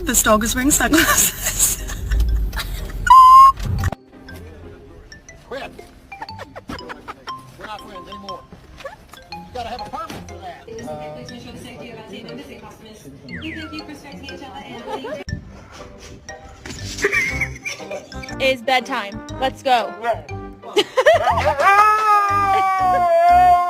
This dog is wearing sunglasses. Quit. We're not friends anymore. You gotta have a permit for that. Please ensure the safety of our team members and customers. We thank you for respecting each other and It's bedtime. Let's go.